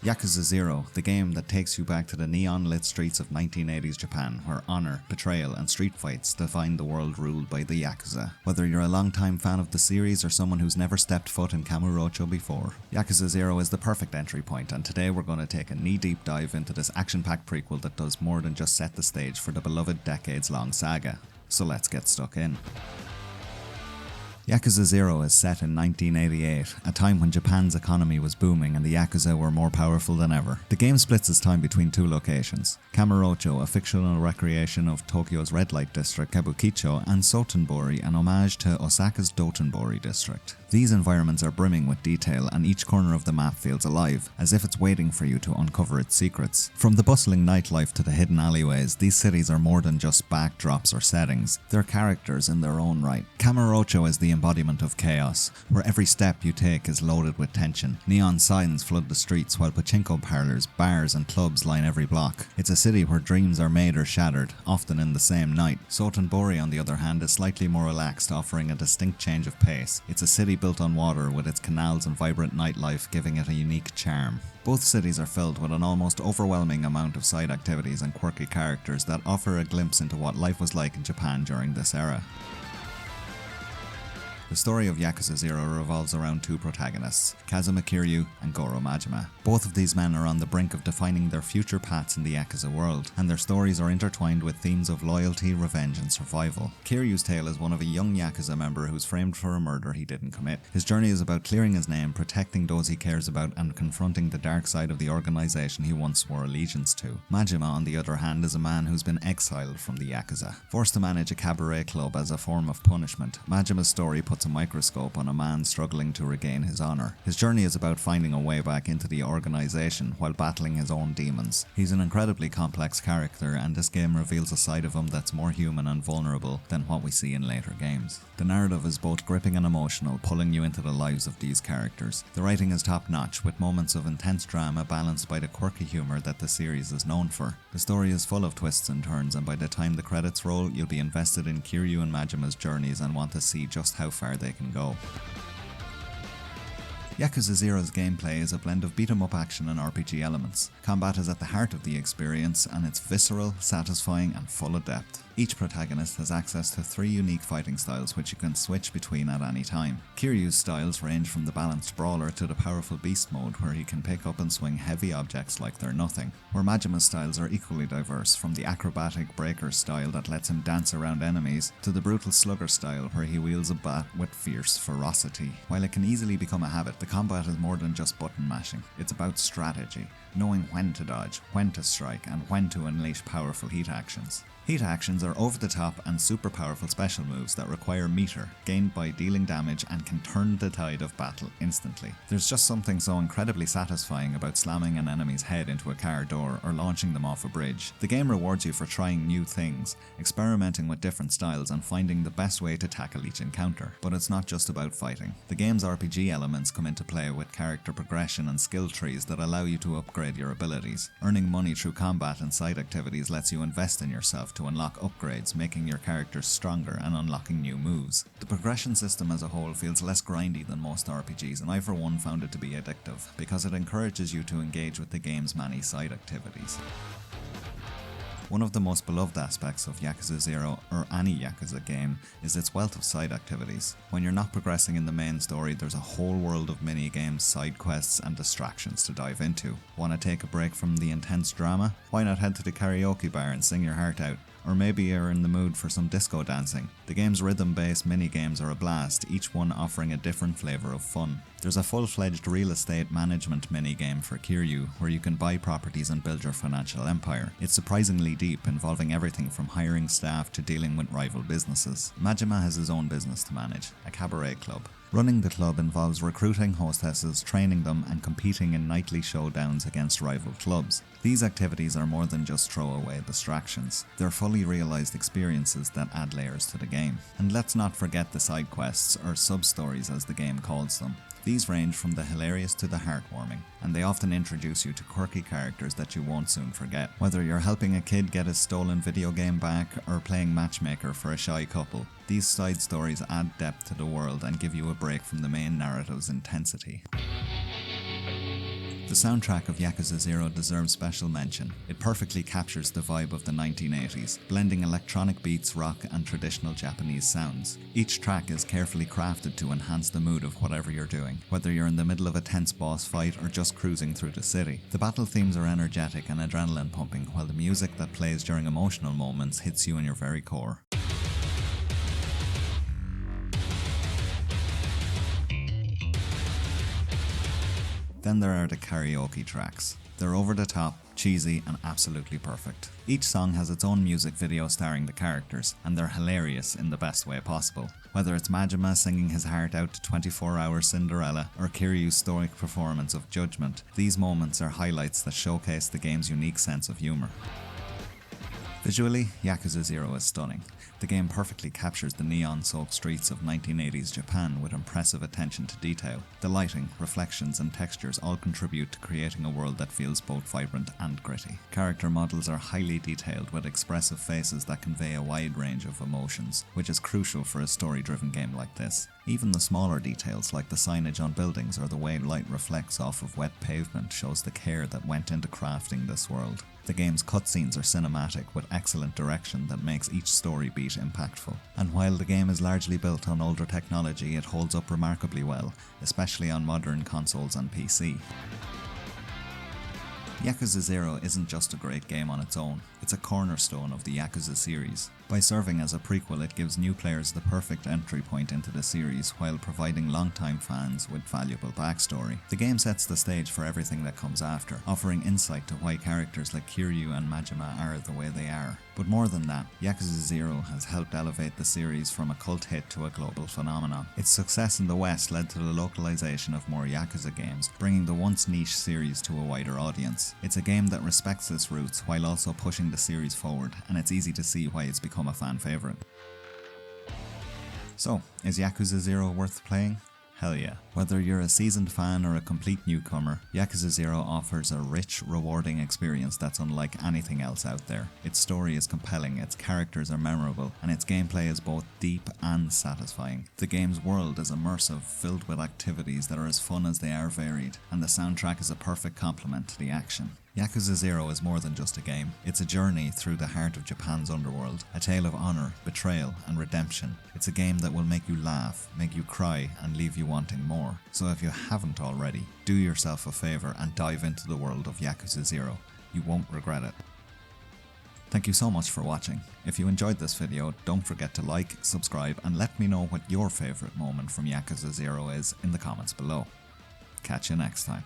Yakuza 0, the game that takes you back to the neon-lit streets of 1980s Japan, where honor, betrayal and street fights defined the world ruled by the Yakuza. Whether you're a long-time fan of the series or someone who's never stepped foot in Kamurocho before, Yakuza 0 is the perfect entry point, and today we're going to take a knee-deep dive into this action-packed prequel that does more than just set the stage for the beloved decades-long saga. So let's get stuck in. Yakuza 0 is set in 1988, a time when Japan's economy was booming and the Yakuza were more powerful than ever. The game splits its time between two locations: Kamurocho, a fictional recreation of Tokyo's red light district, Kabukicho, and Sotenbori, an homage to Osaka's Dotonbori district. These environments are brimming with detail, and each corner of the map feels alive, as if it's waiting for you to uncover its secrets. From the bustling nightlife to the hidden alleyways, these cities are more than just backdrops or settings. They're characters in their own right. Kamurocho is the embodiment of chaos, where every step you take is loaded with tension. Neon signs flood the streets, while pachinko parlors, bars and clubs line every block. It's a city where dreams are made or shattered, often in the same night. Sotenbori, on the other hand, is slightly more relaxed, offering a distinct change of pace. It's a city built on water, with its canals and vibrant nightlife giving it a unique charm. Both cities are filled with an almost overwhelming amount of side activities and quirky characters that offer a glimpse into what life was like in Japan during this era. The story of Yakuza 0 revolves around two protagonists, Kazuma Kiryu and Goro Majima. Both of these men are on the brink of defining their future paths in the Yakuza world, and their stories are intertwined with themes of loyalty, revenge and survival. Kiryu's tale is one of a young Yakuza member who's framed for a murder he didn't commit. His journey is about clearing his name, protecting those he cares about, and confronting the dark side of the organization he once swore allegiance to. Majima, on the other hand, is a man who's been exiled from the Yakuza. Forced to manage a cabaret club as a form of punishment, Majima's story puts a microscope on a man struggling to regain his honor. His journey is about finding a way back into the organization while battling his own demons. He's an incredibly complex character, and this game reveals a side of him that's more human and vulnerable than what we see in later games. The narrative is both gripping and emotional, pulling you into the lives of these characters. The writing is top notch, with moments of intense drama balanced by the quirky humor that the series is known for. The story is full of twists and turns, and by the time the credits roll, you'll be invested in Kiryu and Majima's journeys and want to see just how far they can go. Yakuza 0's gameplay is a blend of beat-em-up action and RPG elements. Combat is at the heart of the experience, and it's visceral, satisfying and full of depth. Each protagonist has access to 3 unique fighting styles which you can switch between at any time. Kiryu's styles range from the balanced brawler to the powerful beast mode, where he can pick up and swing heavy objects like they're nothing. Where Majima's styles are equally diverse, from the acrobatic breaker style that lets him dance around enemies, to the brutal slugger style where he wields a bat with fierce ferocity. While it can easily become a habit, the combat is more than just button mashing. It's about strategy, knowing when to dodge, when to strike, and when to unleash powerful heat actions. Heat actions are over-the-top and super powerful special moves that require meter, gained by dealing damage, and can turn the tide of battle instantly. There's just something so incredibly satisfying about slamming an enemy's head into a car door or launching them off a bridge. The game rewards you for trying new things, experimenting with different styles and finding the best way to tackle each encounter. But it's not just about fighting. The game's RPG elements come into play with character progression and skill trees that allow you to upgrade your abilities. Earning money through combat and side activities lets you invest in yourself to unlock upgrades, making your characters stronger and unlocking new moves. The progression system as a whole feels less grindy than most RPGs, and I for one found it to be addictive, because it encourages you to engage with the game's many side activities. One of the most beloved aspects of Yakuza 0, or any Yakuza game, is its wealth of side activities. When you're not progressing in the main story, there's a whole world of mini-games, side quests and distractions to dive into. Want to take a break from the intense drama? Why not head to the karaoke bar and sing your heart out? Or maybe you're in the mood for some disco dancing. The game's rhythm-based mini-games are a blast, each one offering a different flavour of fun. There's a full-fledged real estate management mini-game for Kiryu, where you can buy properties and build your financial empire. It's surprisingly deep, involving everything from hiring staff to dealing with rival businesses. Majima has his own business to manage, a cabaret club. Running the club involves recruiting hostesses, training them, and competing in nightly showdowns against rival clubs. These activities are more than just throwaway distractions. They're fully realised experiences that add layers to the game. And let's not forget the side quests, or sub-stories as the game calls them. These range from the hilarious to the heartwarming, and they often introduce you to quirky characters that you won't soon forget. Whether you're helping a kid get his stolen video game back, or playing matchmaker for a shy couple, these side stories add depth to the world and give you a break from the main narrative's intensity. The soundtrack of Yakuza 0 deserves special mention. It perfectly captures the vibe of the 1980s, blending electronic beats, rock and traditional Japanese sounds. Each track is carefully crafted to enhance the mood of whatever you're doing, whether you're in the middle of a tense boss fight or just cruising through the city. The battle themes are energetic and adrenaline pumping, while the music that plays during emotional moments hits you in your very core. Then there are the karaoke tracks. They're over the top, cheesy and absolutely perfect. Each song has its own music video starring the characters, and they're hilarious in the best way possible. Whether it's Majima singing his heart out to 24-Hour Cinderella or Kiryu's stoic performance of Judgment, these moments are highlights that showcase the game's unique sense of humour. Visually, Yakuza 0 is stunning. The game perfectly captures the neon-soaked streets of 1980s Japan with impressive attention to detail. The lighting, reflections and textures all contribute to creating a world that feels both vibrant and gritty. Character models are highly detailed with expressive faces that convey a wide range of emotions, which is crucial for a story-driven game like this. Even the smaller details like the signage on buildings or the way light reflects off of wet pavement shows the care that went into crafting this world. The game's cutscenes are cinematic with excellent direction that makes each story beat impactful. And while the game is largely built on older technology, it holds up remarkably well, especially on modern consoles and PC. Yakuza 0 isn't just a great game on its own, it's a cornerstone of the Yakuza series. By serving as a prequel, it gives new players the perfect entry point into the series while providing long-time fans with valuable backstory. The game sets the stage for everything that comes after, offering insight to why characters like Kiryu and Majima are the way they are. But more than that, Yakuza 0 has helped elevate the series from a cult hit to a global phenomenon. Its success in the West led to the localization of more Yakuza games, bringing the once niche series to a wider audience. It's a game that respects its roots while also pushing the series forward, and it's easy to see why it's become a fan favourite. So, is Yakuza 0 worth playing? Hell yeah. Whether you're a seasoned fan or a complete newcomer, Yakuza 0 offers a rich, rewarding experience that's unlike anything else out there. Its story is compelling, its characters are memorable, and its gameplay is both deep and satisfying. The game's world is immersive, filled with activities that are as fun as they are varied, and the soundtrack is a perfect complement to the action. Yakuza 0 is more than just a game. It's a journey through the heart of Japan's underworld, a tale of honour, betrayal and redemption. It's a game that will make you laugh, make you cry and leave you wanting more. So if you haven't already, do yourself a favour and dive into the world of Yakuza 0. You won't regret it. Thank you so much for watching. If you enjoyed this video, don't forget to like, subscribe and let me know what your favourite moment from Yakuza 0 is in the comments below. Catch you next time.